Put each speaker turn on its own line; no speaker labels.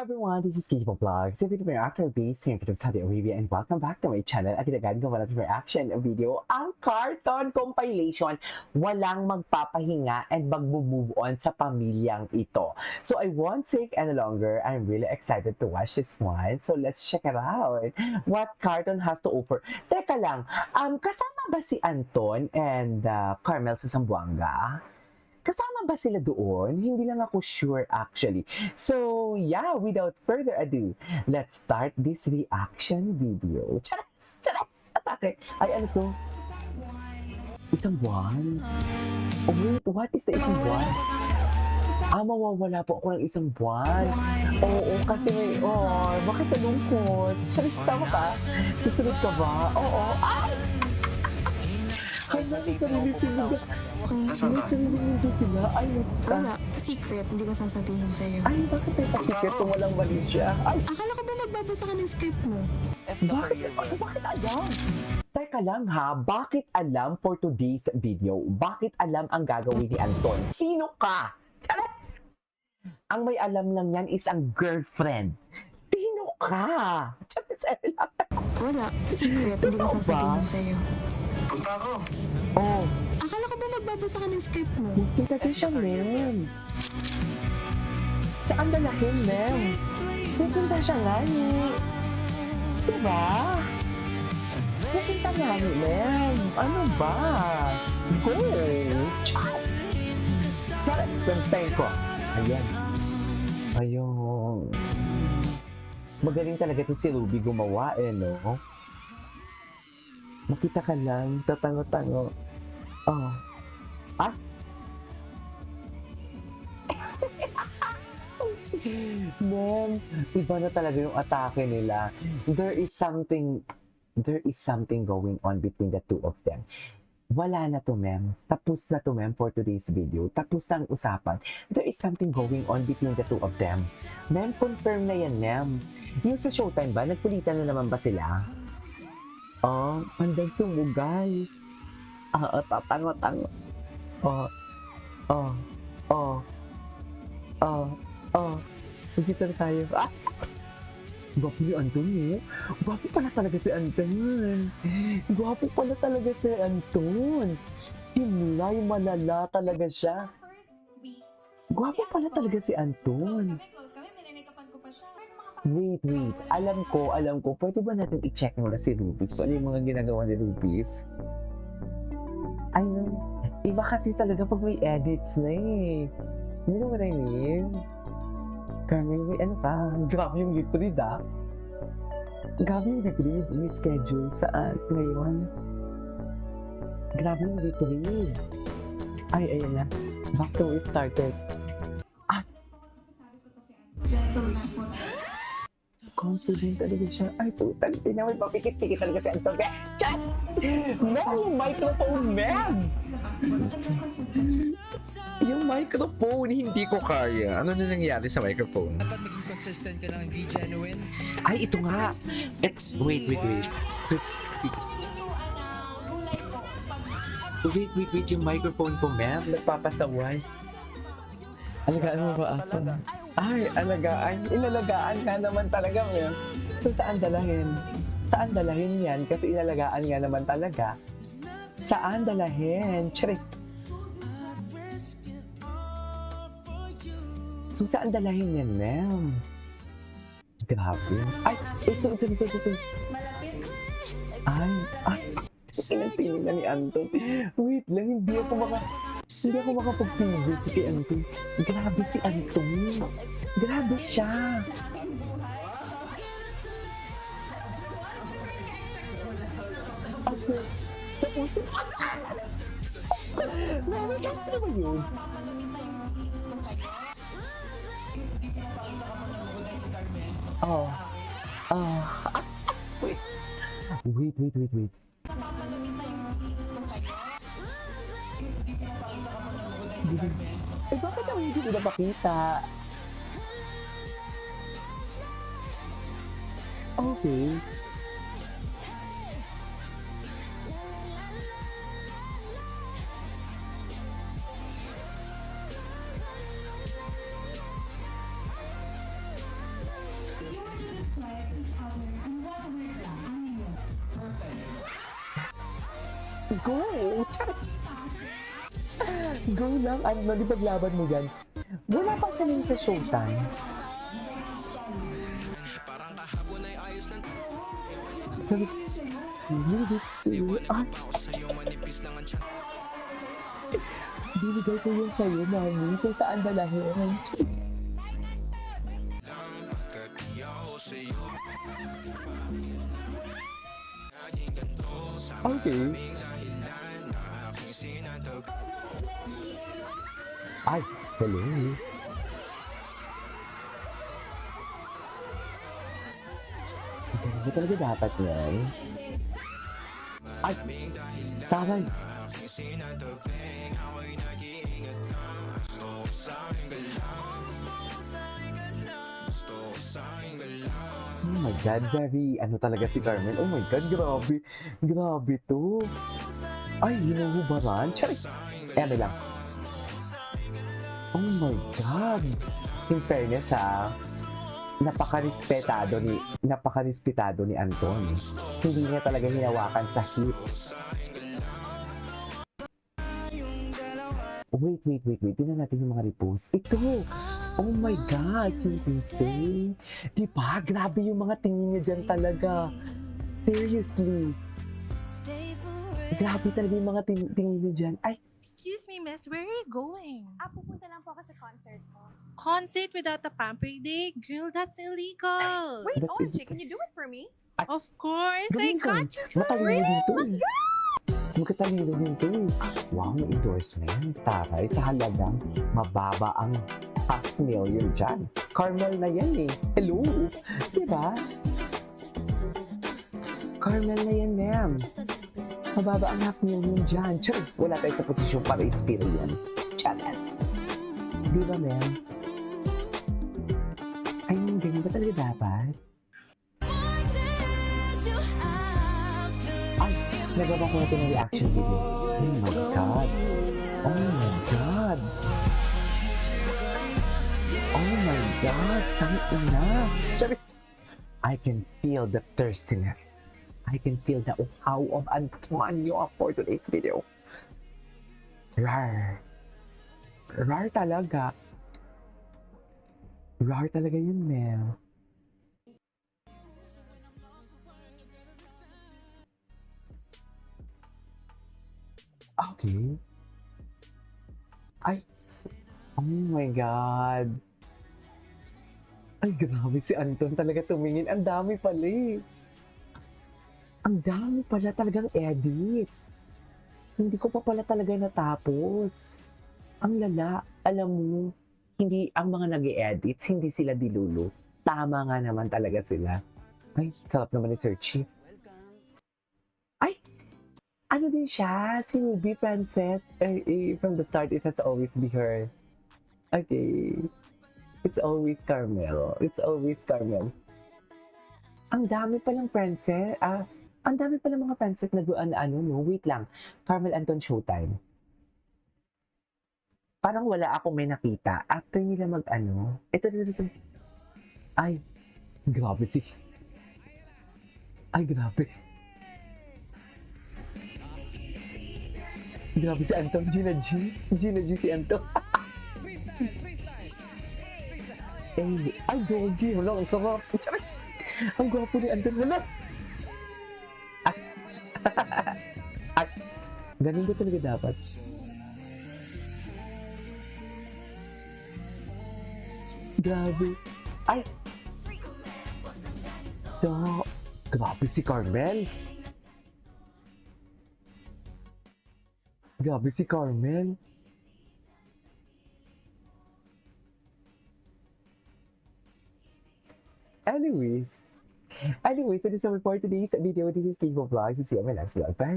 Hi everyone, this is Keepo Vlogs. If you're reactor based here in Saudi Arabia and welcome back to my channel. At agad ko natin reaction video, ang cartoon compilation. Walang magpapahinga and magmo-move on sa pamilyang ito. So I won't take any longer. I'm really excited to watch this one. So let's check it out. What cartoon has to offer? Teka lang, kasama ba si Anton and Carmel sa Zamboanga? Kasama ba sila doon? Hindi lang ako sure actually. So, yeah, without further ado, let's start this reaction video. Charas! Charas! Atake! Ay, ano to? Isang buwan? Oh, wait, what is the isang buwan? Mawawala po ako ng isang buwan. Oo, kasi may, bakit nalungkot? Charas, sama ka? Susunod ka ba? Oo, ay! Ay, bakit sarili sila? May sarili mundo sila? Ay, nasakta.
Wala, secret, hindi ko sasabihin sa'yo.
Ay, bakit may pasikret kung walang mali siya? Ay,
Akala ko ba magbabasa ka ng script mo?
bakit alam? Teka lang ha, bakit alam for today's video? Bakit alam ang gagawin ni Anton? Sino ka? Charat! Ang may alam lang yan is ang girlfriend. Sino ka? Charat!
Wala, secret, hindi ko
Totoo ba?
sasabihin sa'yo.
Punta ako.
Oh,
Akala ko ba magbabasa ka ng script mo?
pupunta din siya, ma'am. Saan dalahin, ma'am? Pupunta siya nga ni... Diba? Pupunta nga ni, ma'am. Ano ba? Go! Chat! Chat! Spenteng ko. Ayan. Ayun. Magaling talaga to si Ruby gumawa, no? Makita ka lang, tatango-tango. Oh. Ah? Ma'am, iba na talaga yung atake nila. There is something going on between the two of them. Wala na to, ma'am. Tapos na to, ma'am, for today's video. Tapos na ang usapan. There is something going on between the two of them. Ma'am, confirm na yan, ma'am. Yung sa Showtime ba, nagpulitan na naman ba sila? Oh, andang sumugal. Tatango-tango. Magkita na tayo. Gwapo yung Anton, eh. Gwapo pala talaga si Anton. Gwapo pala talaga si Anton. Himlay, malala talaga siya. Gwapo pala talaga si Anton. Wait. Alam ko. Pwede ba natin i-check muna si Rubis? Kung ano yung mga ginagawa ni Rubis? I know. Iba kasi talaga pag may edits na eh. You know what I mean? Carmen, may ano ka? Grabe yung lip read ah. Grabe yung lip read. May schedule saan ngayon. Grabe yung lip read. Ay, ayan na. Back to where it started. Confident talaga siya. Ay, putang ina, may papikit-pikit talaga si Anton. Chat! Ma'am, microphone, ma'am! Yung microphone, hindi ko kaya. Ano na nangyari sa microphone?
Dapat maging consistent ka lang, be genuine.
Ay, ito nga. Wait. Wait, yung microphone ko, ma'am. Nagpapasaway. Alagaan mo ba ako? Ay, alagaan. Inalagaan nga naman talaga, ma'am. So, saan dalahin? Saan dalahin yan? Kasi inalagaan nga naman talaga. Saan dalahin? Charik. So, saan dalahin yan, ma'am? Grabe. Ay, ito. Ay. Tingnan na ni Anton. Wait lang, hindi ako makapag-preview si Anton. Grabe si Anton. Grabe siya. Ako, sa puso. Ano ba yun? Wait. Bakit ako hindi ko napakita? Okay. Go! Charot! Go lang, ano, di paglaban mo yan. Wala pa sa sa showtime. Sabi, binigay sa'yo. Ah! Binigay ko yun sa'yo, mami. So, saan ba lahat? Okay. Ay, hello. Ganun ba talaga dapat yan? Ay, taray. Oh my God, very, ano talaga si Carmen? Oh my God, grabe. Grabe to. Ay, hinuhubaran. Charay. Ano lang. Oh my God. In fairness napakarespetado ni Anton. Hindi niya talaga hinawakan sa hips. Wait. Tingnan natin yung mga repost. Ito! Oh my God! Yung Tuesday! Diba? Grabe yung mga tingin niya dyan talaga. Seriously. Grabe talaga yung mga tingin niya dyan. Ay!
Excuse me, miss, where are you going?
Pupunta lang po ako sa concert ko.
Concert without a pamper day? Girl, that's illegal.
Wait,
That's
OMG,
it.
can you do it for me?
Of course, I
Galing ka.
got you,
Matalino
girl.
din to eh. Magkatalino din to eh. Wow, may endorsement. Taray, sa halagang mababa ang 500,000 dyan. Carmel na yan eh. Hello? Diba? Carmel na yan, ma'am. Mababa ang 500,000 dyan. Tsur, wala tayo sa posisyon para ispiro yan. Chanas. Di ba, ma'am? Ay, ganyan ba talaga dapat? Ay, nagawa ko natin ng reaction video. Oh my God. Oh my God. Oh my God. Tangina. Charis. I can feel the thirstiness. I can feel the uhaw of Antonio for today's video. Rar. Rar talaga. Rar talaga yun, ma'am. Okay. Ay, oh my God. Ay, grabe si Anton talaga tumingin. Ang dami pala eh. Ang dami pala talagang edits. Hindi ko pa pala talaga natapos. Ang lala, alam mo, hindi ang mga nag-edits, hindi sila dilulo. Tama nga naman talaga sila. Ay, sarap naman ni Sir Chief. Ay, ano din siya? Si Ruby Francet. From the start, it has always be her. Okay. It's always Carmel. It's always Carmel. Ang dami palang Francet. Ang dami palang mga Francet na no? Wait lang. Carmel Anton Showtime. Parang wala ako may nakita. After nila Ito. Ay, grabe si... Ay, grabe. Grabe si Anton. Gina G si Anton. Ay, doggy. Wala, ang sarap. Charis. Ang gwapo ni Anton. Wala. Ay, ganun ba talaga dapat? Grabe. Ay! Grabe si Carmel. Grabe si Carmel. Anyways, so this is our for today's video. This is King Vlogs. See you on my next vlog. Bye!